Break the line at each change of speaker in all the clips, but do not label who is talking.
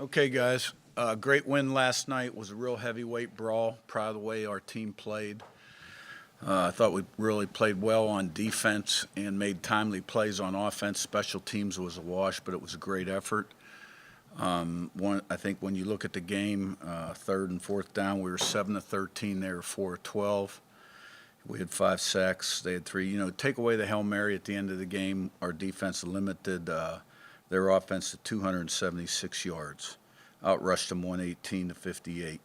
Okay, guys. Great win last night. Was a real heavyweight brawl. Proud of the way our team played. I thought we really played well on defense and made timely plays on offense. Special teams was a wash, but it was a great effort. I think when you look at the game, third and fourth down, we were 7 of 13. They were 4 of 12. We had 5 sacks. They had 3. Take away the Hail Mary at the end of the game, our defense limited their offense to 276 yards. Outrushed them 118-58.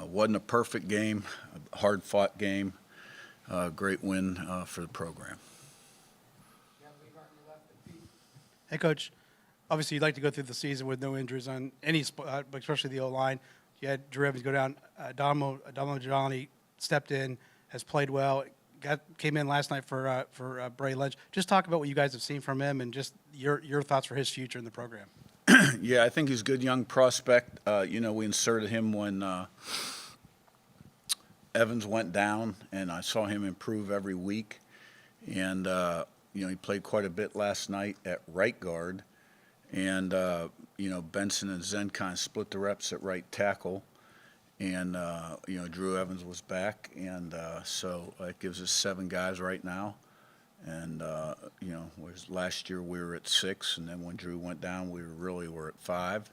Wasn't a perfect game, a hard-fought game. Great win for the program.
Hey, Coach. Obviously, you'd like to go through the season with no injuries on any spot, but especially the O-line. You had Drew Evans go down. Adamo Gianni stepped in, has played well. Came in last night for Bray Lynch. Just talk about what you guys have seen from him and just your thoughts for his future in the program.
Yeah, I think he's a good young prospect. We inserted him when Evans went down, and I saw him improve every week. And, he played quite a bit last night at right guard. And, Benson and Zen kind of split the reps at right tackle. And, Drew Evans was back. And so it gives us 7 guys right now. And, whereas last year we were at 6, and then when Drew went down, we were at 5.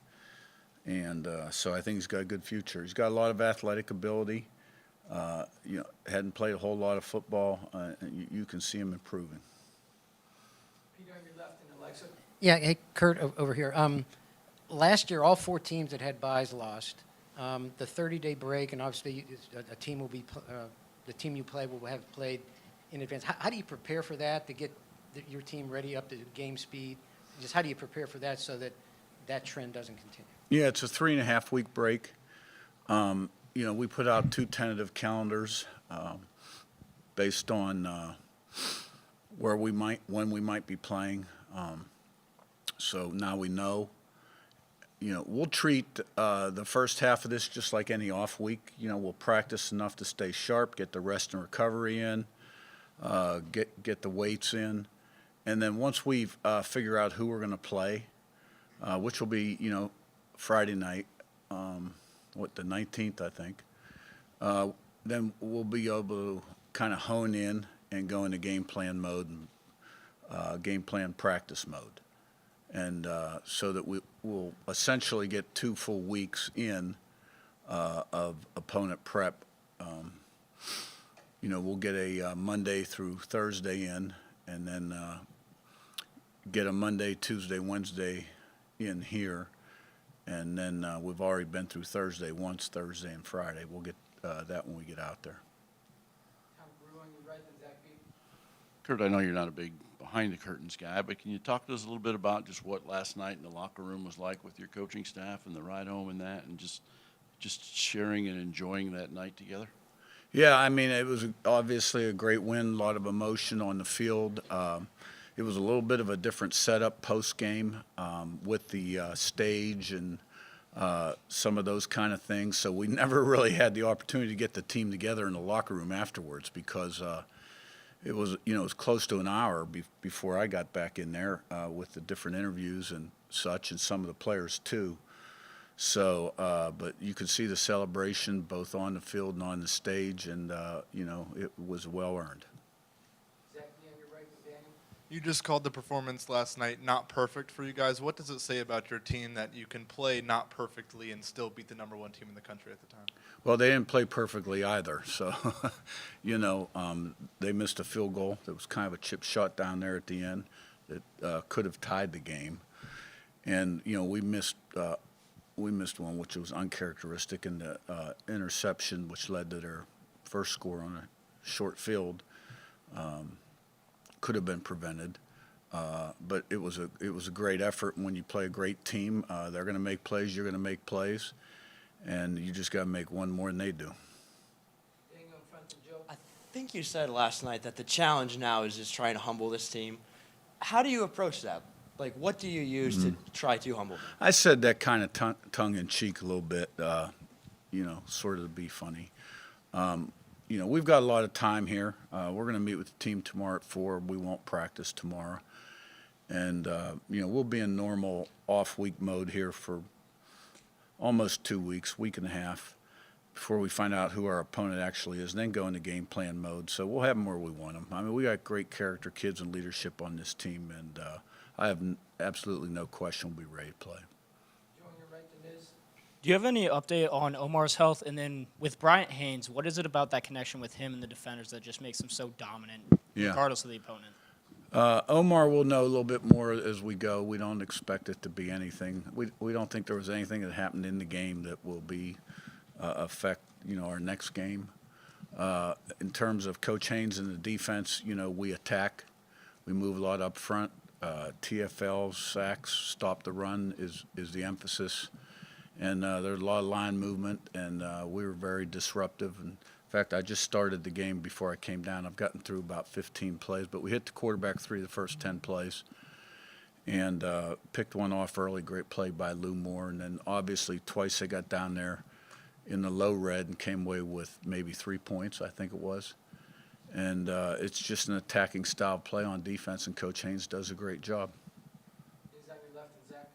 And so I think he's got a good future. He's got a lot of athletic ability. Hadn't played a whole lot of football. You can see him improving.
Peter, on your left, and Alexa.
Yeah, hey, Curt, over here. Last year, all 4 teams that had byes lost. The 30-day break, and obviously a team will be the team you play will have played in advance. How do you prepare for that to get your team ready up to game speed? Just how do you prepare for that so that that trend doesn't continue?
Yeah, it's a 3.5-week break. We put out 2 tentative calendars based on when we might be playing. So now we know. We'll treat the first half of this just like any off week. We'll practice enough to stay sharp, get the rest and recovery in, get the weights in, and then once we figure out who we're going to play, which will be Friday night, the 19th I think, then we'll be able to kind of hone in and go into game plan mode and game plan practice mode. And so that we will essentially get 2 full weeks in of opponent prep. We'll get a Monday through Thursday in, and then get a Monday, Tuesday, Wednesday in here. And then we've already been through Thursday once, Thursday and Friday. We'll get that when we get out there.
Tom Brew on your right, and Zach B.
Curt, I know you're not a big behind the curtains guy, but can you talk to us a little bit about just what last night in the locker room was like with your coaching staff and the ride home and that, and just sharing and enjoying that night together?
Yeah, it was obviously a great win, a lot of emotion on the field. It was a little bit of a different setup post-game with the stage and some of those kind of things. So we never really had the opportunity to get the team together in the locker room afterwards because it was close to an hour before I got back in there with the different interviews and such, and some of the players too. So, but you could see the celebration both on the field and on the stage, and it was well earned.
Zach B on your right, and Daniel.
You just called the performance last night not perfect for you guys. What does it say about your team that you can play not perfectly and still beat the #1 team in the country at the time?
Well, they didn't play perfectly either. So, they missed a field goal. There was kind of a chip shot down there at the end that could have tied the game. And, we missed one, which was uncharacteristic, and the interception, which led to their first score on a short field, could have been prevented. But it was a great effort. When you play a great team, they're going to make plays, you're going to make plays, and you just got to make one more than they do.
Daniel in front of Joe.
I think you said last night that the challenge now is just trying to humble this team. How do you approach that? Like, what do you use to try to humble them?
I said that kind of tongue-in-cheek a little bit, sort of to be funny. We've got a lot of time here. We're going to meet with the team tomorrow at 4. We won't practice tomorrow. And, we'll be in normal off-week mode here for almost 2 weeks, week and a half, before we find out who our opponent actually is, and then go into game plan mode. So we'll have them where we want them. I mean, we got great character kids and leadership on this team, and I have absolutely no question we'll be ready to play.
Joe, on your right to Liz.
Do you have any update on Omar's health? And then with Bryant Haynes, what is it about that connection with him and the defenders that just makes him so dominant,
Yeah.
regardless of the opponent?
Omar will know a little bit more as we go. We don't expect it to be anything. We don't think there was anything that happened in the game that will be affect our next game. In terms of Coach Haynes and the defense, we attack. We move a lot up front. TFLs, sacks, stop the run is the emphasis. And there's a lot of line movement, and we were very disruptive. And in fact, I just started the game before I came down. I've gotten through about 15 plays, but we hit the quarterback 3 of the first 10 plays and picked one off early. Great play by Lou Moore. And then obviously twice they got down there in the low red and came away with maybe 3 points, I think it was. And it's just an attacking style play on defense, and Coach Haynes does a great job.
Liz on your left and Zach.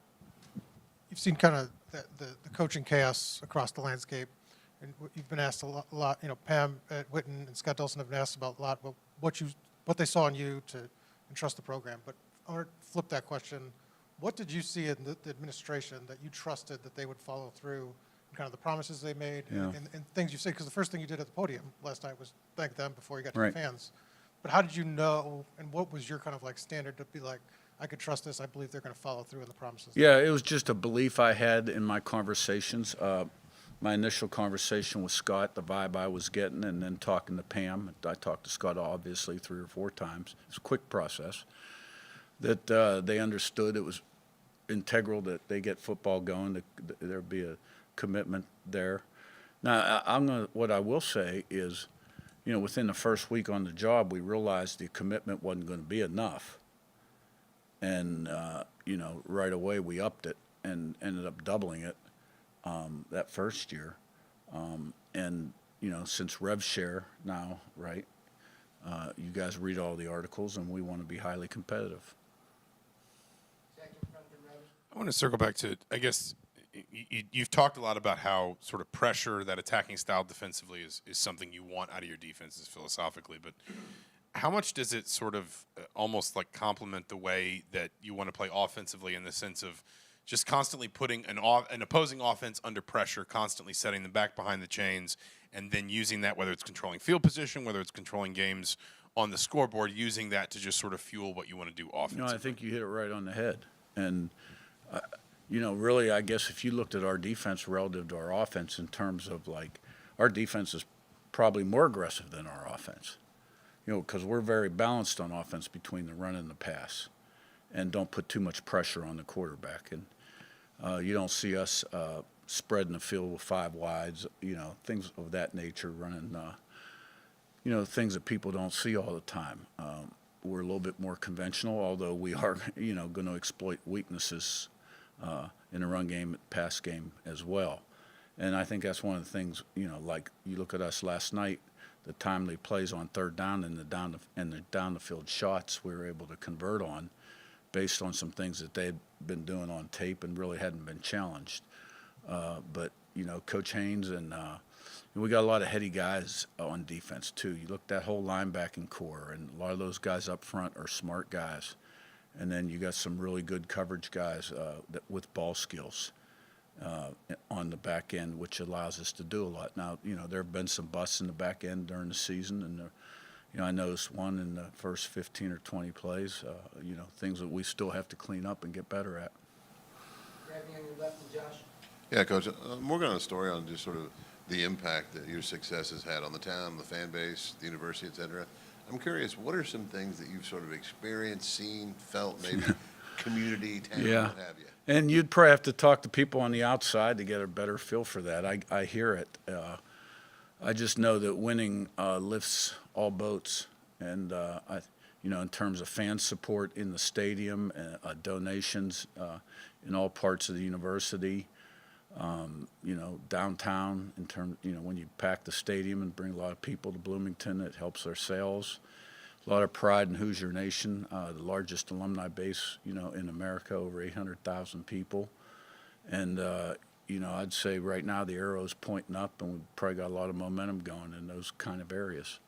You've seen kind of the coaching chaos across the landscape, and you've been asked a lot. Pam at Witten and Scott Dawson have been asked about a lot about what they saw in you to entrust the program. But I want to flip that question. What did you see in the administration that you trusted that they would follow through? Kind of the promises they made and things you said, because the first thing you did at the podium last night was thank them before you got to
Right.
the fans. But how did you know, and what was your kind of like standard to be like, I could trust this, I believe they're going to follow through on the promises?
Yeah, it was just a belief I had in my conversations. My initial conversation with Scott, the vibe I was getting, and then talking to Pam. I talked to Scott obviously 3 or 4 times. It's a quick process. That they understood it was integral that they get football going. That there'd be a commitment there. Now, what I will say is, within the first week on the job, we realized the commitment wasn't going to be enough. And, right away we upped it and ended up doubling it that first year. And, since RevShare now, right, you guys read all the articles, and we want to be highly competitive.
Zach in front and right.
I want to circle back to, I guess, you've talked a lot about how sort of pressure, that attacking style defensively is something you want out of your defenses philosophically, but how much does it sort of almost like complement the way that you want to play offensively, in the sense of just constantly putting an opposing offense under pressure, constantly setting them back behind the chains, and then using that, whether it's controlling field position, whether it's controlling games on the scoreboard, using that to just sort of fuel what you want to do offensively?
I think you hit it right on the head. And, really, I guess if you looked at our defense relative to our offense in terms of, like, our defense is probably more aggressive than our offense, because we're very balanced on offense between the run and the pass and don't put too much pressure on the quarterback. And you don't see us spreading the field with 5 wides, things of that nature, running, things that people don't see all the time. We're a little bit more conventional, although we are, going to exploit weaknesses in the run game, pass game as well. And I think that's one of the things, like you look at us last night, the timely plays on third down and the down the field shots we were able to convert on based on some things that they'd been doing on tape and really hadn't been challenged. But, Coach Haynes and we got a lot of heady guys on defense too. You look at that whole linebacking core, and a lot of those guys up front are smart guys. And then you got some really good coverage guys with ball skills on the back end, which allows us to do a lot. Now, there have been some busts in the back end during the season, and I noticed one in the first 15 or 20 plays. Things that we still have to clean up and get better at.
Gravity on your left and Josh.
Yeah, Coach. More on a story on just sort of the impact that your success has had on the town, the fan base, the university, et cetera. I'm curious, what are some things that you've sort of experienced, seen, felt, maybe community, town,
Yeah.
what have you?
And you'd probably have to talk to people on the outside to get a better feel for that. I hear it. I just know that winning lifts all boats, and in terms of fan support in the stadium, donations in all parts of the university, downtown. In terms, when you pack the stadium and bring a lot of people to Bloomington, it helps our sales. a lot of pride in Hoosier Nation, the largest alumni base, in America, over 800,000 people. And, I'd say right now the arrow's pointing up, and we've probably got a lot of momentum going in those kind of areas.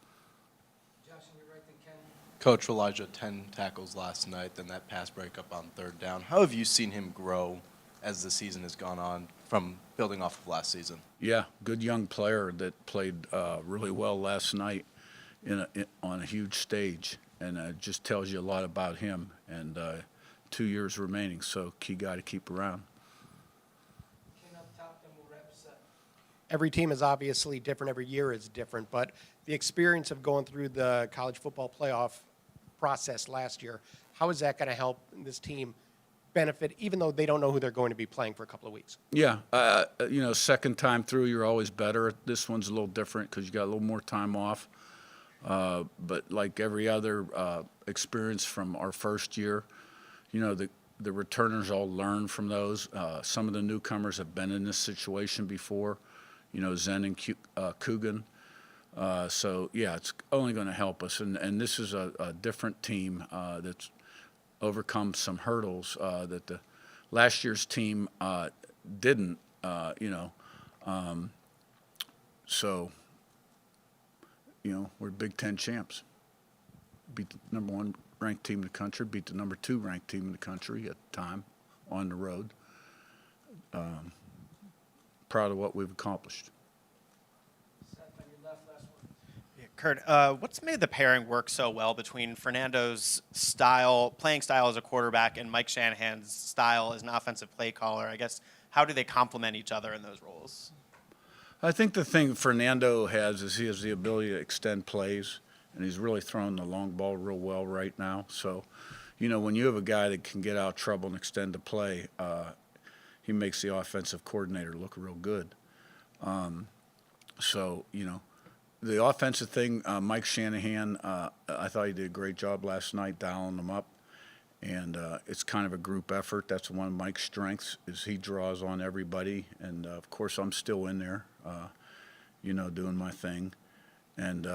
Josh, on your right, then Ken.
Coach Elijah, 10 tackles last night, then that pass breakup on third down. How have you seen him grow as the season has gone on from building off of last season?
Yeah, good young player that played really well last night on a huge stage, and it just tells you a lot about him. And 2 years remaining, so key guy to keep around.
Ken up top, then we'll wrap this up.
Every team is obviously different. Every year is different. But the experience of going through the college football playoff process last year, how is that going to help this team benefit, even though they don't know who they're going to be playing for a couple of weeks?
Yeah, second time through, you're always better. This one's a little different because you got a little more time off. But like every other experience from our first year, the returners all learn from those. Some of the newcomers have been in this situation before, Zen and Coogan. So, yeah, it's only going to help us. And this is a different team that's overcome some hurdles that the last year's team didn't, So, we're Big Ten champs. Beat the number 1 ranked team in the country, beat the number 2 ranked team in the country at the time on the road. Proud of what we've accomplished.
Seth, on your left, last one.
Yeah, Curt, what's made the pairing work so well between Fernando's playing style as a quarterback, and Mike Shanahan's style as an offensive play caller? I guess, how do they complement each other in those roles?
I think the thing Fernando has is he has the ability to extend plays, and he's really throwing the long ball real well right now. So, when you have a guy that can get out trouble and extend the play, he makes the offensive coordinator look real good. The offensive thing, Mike Shanahan, I thought he did a great job last night dialing them up. And it's kind of a group effort. That's one of Mike's strengths, is he draws on everybody. And, of course, I'm still in there, doing my thing. And,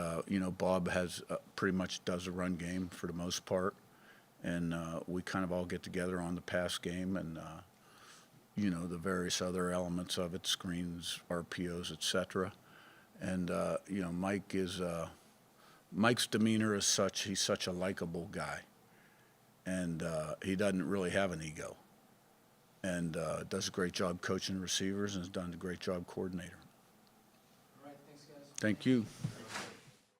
Bob has pretty much does a run game for the most part. And we kind of all get together on the pass game and, the various other elements of it, screens, RPOs, et cetera. And, Mike's demeanor is such, he's such a likable guy. And he doesn't really have an ego, and does a great job coaching receivers, and has done a great job coordinator.
All right, thanks, guys.
Thank you.